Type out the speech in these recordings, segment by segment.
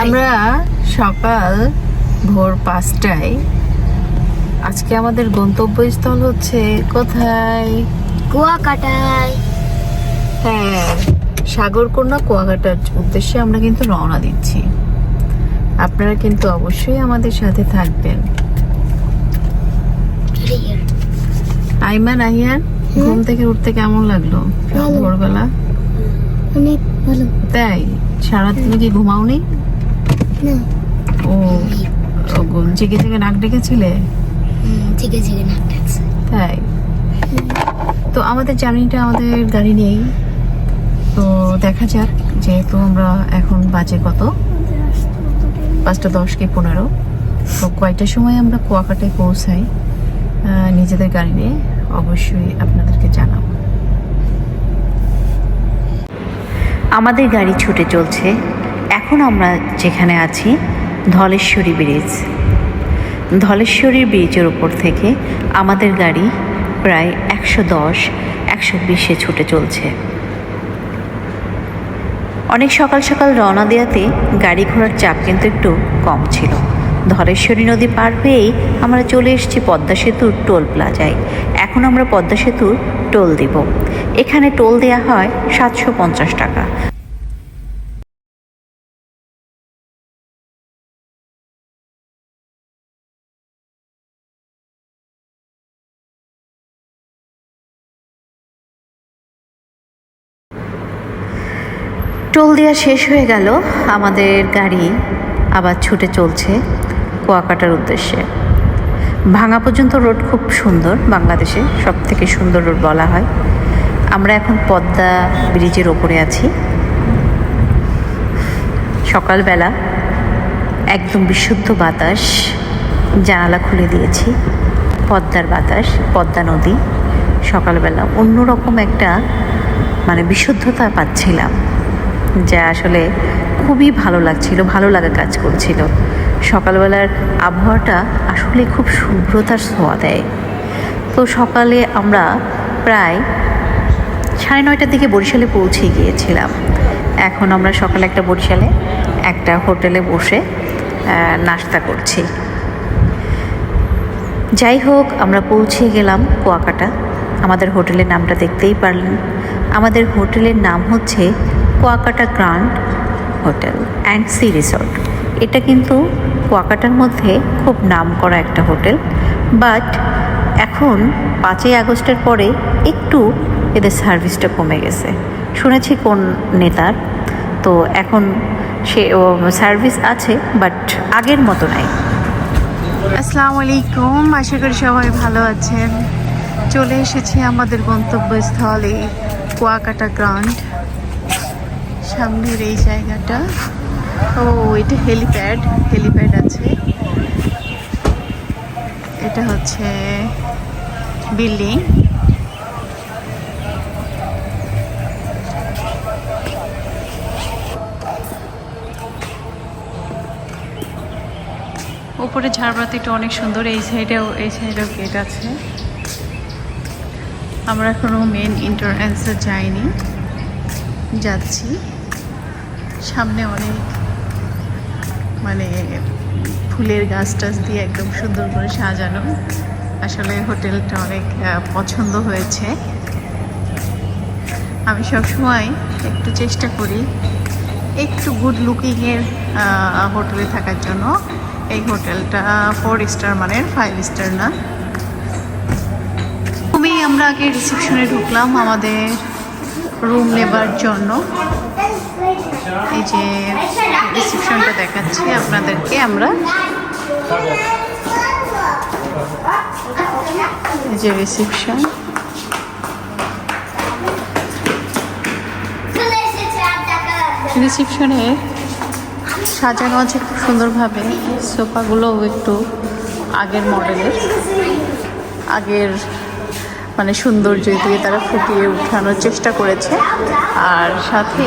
আমরা সকাল ভোর 5টায় আজকে আমাদের গন্তব্যস্থল হচ্ছে কোথায়? কুয়াকাটায়। হ্যাঁ, সাগরকন্যা কুয়াকাটার উদ্দেশ্যে আমরা কিন্তু রওনা দিচ্ছি। আপনারা কিন্তু অবশ্যই আমাদের সাথে থাকবেন। আইমান, আহিয়ান, ঘুম থেকে উঠতে কেমন লাগলো ভোরবেলা? অনেক ভালো। তাই? সারাদিন কি ঘুমাওনি? না। ও জেগে জেগে নাক ডেকেছিলে? জেগে জেগে নাক ডাকছে। তাই? তো আমাদের জার্নিটা, আমাদের গাড়ি নেই, তো দেখা যাক। যেহেতু আমরা এখন বাজে কত, 5:10 কি 15, তো কয়টার সময় আমরা কুয়াকাটায় পৌঁছাই নিজেদের গাড়ি নিয়ে অবশ্যই আপনাদেরকে জানাবো। আমাদের গাড়ি ছুটে চলছে। এখন আমরা যেখানে আছি ধলেশ্বরী ব্রিজ। ধলেশ্বরী ব্রিজের উপর থেকে আমাদের গাড়ি প্রায় 110-120-এ ছুটে চলছে। অনেক সকাল সকাল রওনা দেওয়াতে গাড়ি ঘোড়ার চাপ কিন্তু একটু কম ছিল। ধলেশ্বরী নদী পার হয়েই আমরা চলে এসেছি পদ্মা সেতুর টোল প্লাজায়। এখন আমরা পদ্মা সেতুর টোল দেব। এখানে টোল দেওয়া হয় 750 টাকা। টোল দেওয়া শেষ হয়ে গেল, আমাদের গাড়ি আবার ছুটে চলছে কুয়াকাটার উদ্দেশ্যে। ভাঙা পর্যন্ত রোড খুব সুন্দর, বাংলাদেশে সব থেকে সুন্দর রোড বলা হয়। আমরা এখন পদ্মা ব্রিজের ওপরে আছি। সকালবেলা একদম বিশুদ্ধ বাতাস, জানালা খুলে দিয়েছি, পদ্মার বাতাস, পদ্মা নদী। সকালবেলা অন্যরকম একটা বিশুদ্ধতা পাচ্ছিলাম, যা আসলে খুবই ভালো লাগছিল, ভালো লাগা কাজ করছিল। সকালবেলার আবহাওয়াটা আসলে খুব শুভ্রতার ছোঁয়া দেয়। তো সকালে আমরা প্রায় 9:30টার দিকে বরিশালে পৌঁছে গিয়েছিলাম। এখন আমরা সকালে বরিশালে একটা হোটেলে বসে নাস্তা করছি। যাই হোক, আমরা পৌঁছে গেলাম কুয়াকাটা। আমাদের হোটেলের নামটা দেখতেই পারলেন। আমাদের হোটেলের নাম হচ্ছে Kuakata grand hotel and sea resort. এটা কিন্তু কুয়াকাটার মধ্যে খুব নামকরা একটা হোটেল, বাট এখন 5ই আগস্টের পরে একটু এদের সার্ভিসটা কমে গেছে শুনেছি কোন নেতার। তো এখন সে সার্ভিস আছে, বাট আগের মতো নাই। আসসালামু আলাইকুম, আশা করি সবাই ভালো আছেন। চলে এসেছি আমাদের গন্তব্যস্থলে কুয়াকাটা গ্র্যান্ড। সামনের এই জায়গাটা, ও এটা হেলিপ্যাড আছে। এটা হচ্ছে বিল্ডিং। উপরে ঝাড়বাতিটা অনেক সুন্দর। এই সাইডেও গেট আছে। আমরা এখনো মেন এন্ট্রান্সে যাইনি, যাচ্ছি। সামনে অনেক ফুলের গাছ টাছ দিয়ে একদম সুন্দর করে সাজানো। আসলে হোটেলটা অনেক পছন্দ হয়েছে। আমি সবসময় একটু চেষ্টা করি একটু গুড লুকিংয়ের হোটেলে থাকার জন্য। এই হোটেলটা 4 স্টার মানের, 5 স্টার না। আমরা আগে রিসেপশনে ঢুকলাম আমাদের রুম নেবার জন্য। এই যে রিসেপশনটা দেখাচ্ছি আপনাদেরকে। আমরা এই যে রিসেপশনে সাজানো আছে খুব সুন্দরভাবে। সোফাগুলোও একটু আগের মডেলের, আগের সৌন্দর্য দিয়ে তারা ফুটিয়ে উঠানোর চেষ্টা করেছে। আর সাথে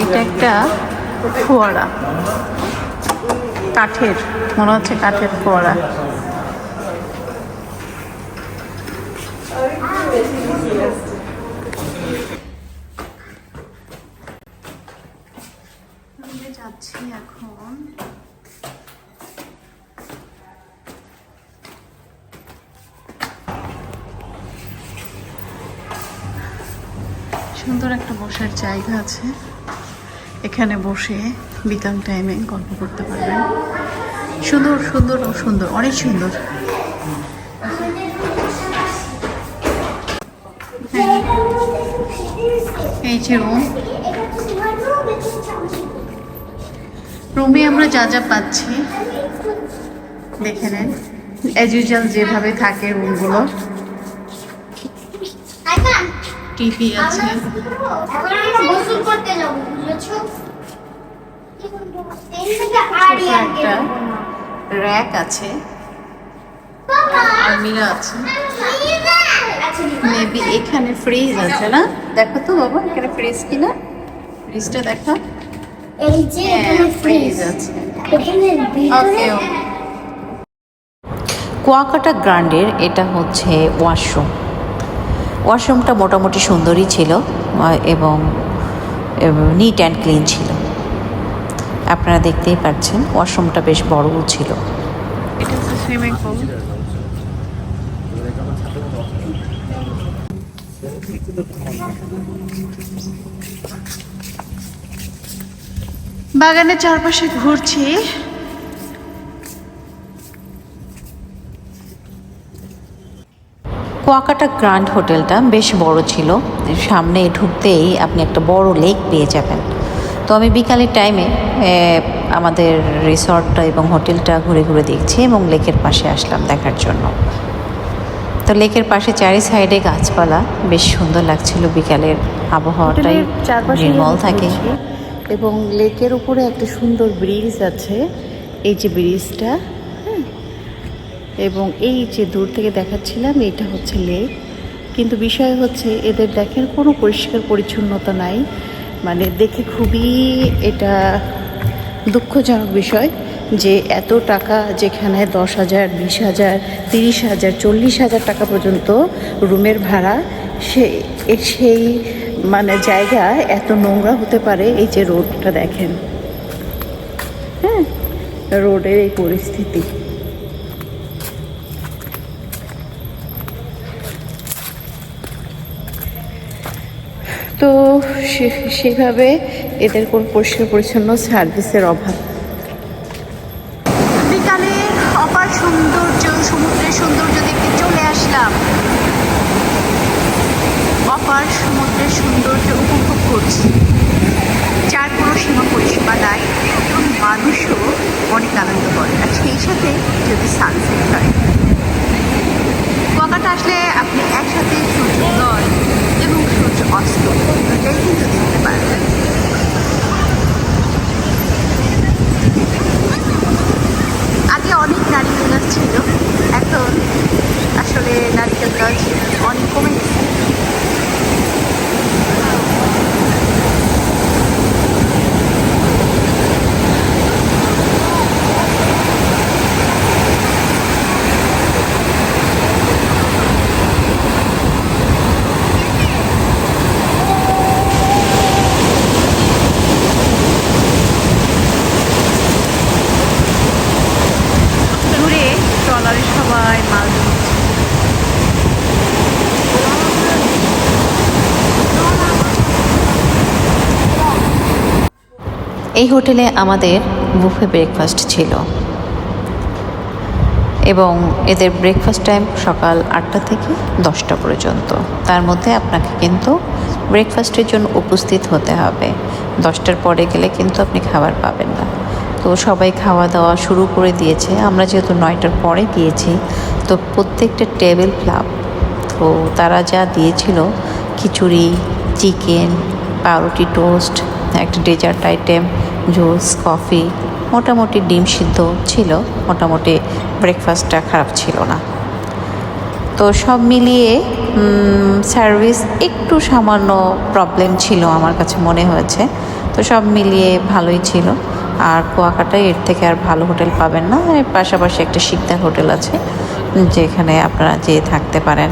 এটা একটা ফোয়ারা, কাঠের, মনে হচ্ছে কাঠের ফোয়ারা। যাচ্ছি এখন। সুন্দর একটা বসার জায়গা আছে, এখানে বসে বিকাল টাইমে গল্প করতে পারবেন। সুন্দর সুন্দর ও সুন্দর, অনেক সুন্দর। এই যে রুমে আমরা যা যা পাচ্ছি দেখে নেন, অ্যাজ ইউজুয়াল যেভাবে থাকে রুমগুলো। টিভি আছে, গোসল করতে যাবো, বুঝেছো? একটা র্যাক আছে, আলমিরা আছে, মেবি এখানে ফ্রিজ আছে না? দেখো তো বাবা, এখানে ফ্রিজ কিনা, ফ্রিজটা দেখা। এই যে এখানে ফ্রিজ আছে। এখানে ওকে, কুয়াকাটা গ্র্যান্ডের এটা হচ্ছে ওয়াশরুম। ওয়াশরুমটা মোটামুটি সুন্দরই ছিল এবং নিট অ্যান্ড ক্লিন ছিল। আপনারা দেখতেই পাচ্ছেন ওয়াশরুমটা বেশ বড়ও ছিল। এটা হচ্ছে সুইমিং পুল। বাগানের চারপাশে ঘুরছি। কুয়াকাটা গ্র্যান্ড হোটেলটা বেশ বড় ছিল, সামনে ঢুকতেই আপনি একটা বড় লেক পেয়ে যাবেন। তো আমি বিকালের টাইমে আমাদের রিসর্টটা এবং হোটেলটা ঘুরে ঘুরে দেখছি এবং লেকের পাশে আসলাম দেখার জন্য। তো লেকের পাশে চারি সাইডে গাছপালা, বেশ সুন্দর লাগছিল। বিকালের আবহাওয়াটাই নির্মল থাকে এবং লেকের উপরে একটা সুন্দর ব্রিজ আছে, এই যে ব্রিজটা, এবং এই যে দূর থেকে দেখাচ্ছিলাম এটা হচ্ছে লেক। কিন্তু বিষয় হচ্ছে এদের দেখেন কোনো পরিষ্কার পরিচ্ছন্নতা নাই, মানে দেখে খুবই এটা দুঃখজনক বিষয় যে এত টাকা, যেখানে 10,000, 20,000, 30,000, 40,000 টাকা পর্যন্ত রুমের ভাড়া, সেই মানে জায়গা এত নোংরা হতে পারে। এই যে রোডটা দেখেন, হ্যাঁ, রোডের এই পরিস্থিতি। তো সেভাবে এদের কোনো পরিষ্কার পরিচ্ছন্ন সার্ভিসের অভাব। বিকালে অপার সৌন্দর্য, সমুদ্রের সৌন্দর্য দেখতে চলে আসলাম। অপার সমুদ্রের সৌন্দর্য উপভোগ করছি, যার কোনো সীমা পরিসীমা নাই এবং মানুষও অনেক আনন্দ করে। আর সেই সাথে যদি সানসেট হয়, কুয়াকাটা আসলে আপনি একসাথে সূর্যোদয় এবং সূর্য অস্ত এটাই কিন্তু দেখতে পারবেন। আগে অনেক নারিকেল গাছ ছিল, এখন আসলে নারিকেল গাছ অনেক কমে গেছে। সবাই মাল এই হোটেলে আমাদের বুফে ব্রেকফাস্ট ছিল এবং এদের ব্রেকফাস্ট টাইম সকাল 8টা থেকে 10টা পর্যন্ত। তার মধ্যে আপনাকে কিন্তু ব্রেকফাস্টের জন্য উপস্থিত হতে হবে। 10টার পরে গেলে কিন্তু আপনি খাবার পাবেন না। তো সবাই খাওয়া দাওয়া শুরু করে দিয়েছে। আমরা যেহেতু 9টার পরে গিয়েছি, তো প্রত্যেকটা টেবিল ক্লাব, তো তারা যা দিয়েছিল খিচুড়ি, চিকেন, পাউরুটি, টোস্ট, একটা ডেজার্ট আইটেম, জুস, কফি, মোটামুটি ডিম সিদ্ধ ছিল। মোটামুটি ব্রেকফাস্টটা খারাপ ছিল না। তো সব মিলিয়ে সার্ভিস একটু সামান্য প্রবলেম ছিল আমার কাছে মনে হয়েছে। তো সব মিলিয়ে ভালোই ছিল। আর কুয়াকাটায় এর থেকে আর ভালো হোটেল পাবেন না। এর পাশাপাশি একটা শিকদার হোটেল আছে যেখানে আপনারা যেয়ে থাকতে পারেন।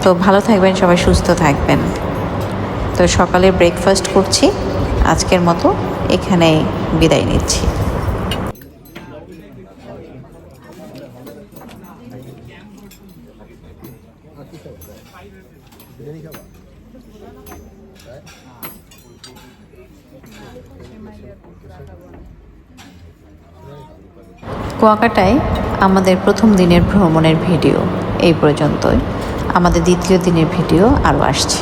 তো ভালো থাকবেন সবাই, সুস্থ থাকবেন। তো সকালে ব্রেকফাস্ট করছি আজকের মতো এখানেই বিদায় নিচ্ছি। কুয়াকাটায় আমাদের প্রথম দিনের ভ্রমণের ভিডিও এই পর্যন্তই। আমাদের দ্বিতীয় দিনের ভিডিও আরও আসছে।